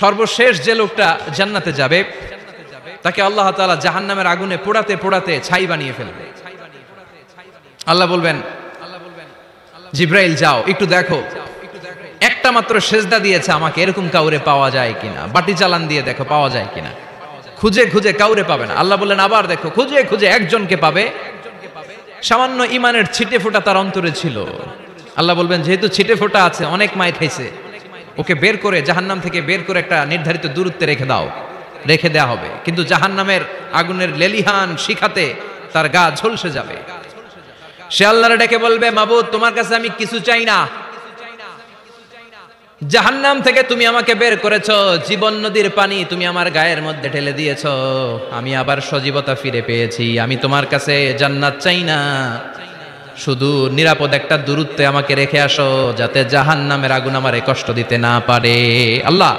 সর্বশেষ যে লোকটা জান্নাতে যাবে তাকে আল্লাহ তাআলা জাহান্নামের আগুনে পোড়াতে পোড়াতে ছাই বানিয়ে ফেলবে। আল্লাহ বলবেন, জিব্রাইল যাও একটু দেখো, একটা মাত্র সেজদা দিয়েছে আমাকে, এরকম কাউরে পাওয়া যায় কিনা, বাটি চালান দিয়ে দেখো পাওয়া যায় কিনা। খুঁজে খুঁজে কাউরে পাবে না। আল্লাহ বললেন আবার দেখো, খুঁজে খুঁজে একজনকে পাবে, সামান্য ইমানের ছিটে ফোঁটা তার অন্তরে ছিল। আল্লাহ বলবেন যেহেতু ছিটে ফোঁটা আছে, অনেক মায় খাইছে, ওকে বের করে জাহান্নাম থেকে বের করে একটা নির্ধারিত দূরত্বে রেখে দাও, রেখে দেয়া হবে। কিন্তু জাহান্নামের আগুনের লেলিহান শিখাতে তার গা ঝলসে যাবে। সে আল্লাহরে ডেকে বলবে, মাবুদ তোমার কাছে আমি কিছু চাই না, জাহান্নাম থেকে তুমি আমাকে বের করেছো, জীবন নদীর পানি তুমি আমার গায়ের মধ্যে ঢেলে দিয়েছো, আমি আবার সজীবতা ফিরে পেয়েছি। আমি তোমার কাছে জান্নাত চাই না, শুধু নিরাপদ একটা দূরত্বে আমাকে রেখে আসো, যাতে জাহান্নামের আগুন আমারে কষ্ট দিতে না পারে। আল্লাহ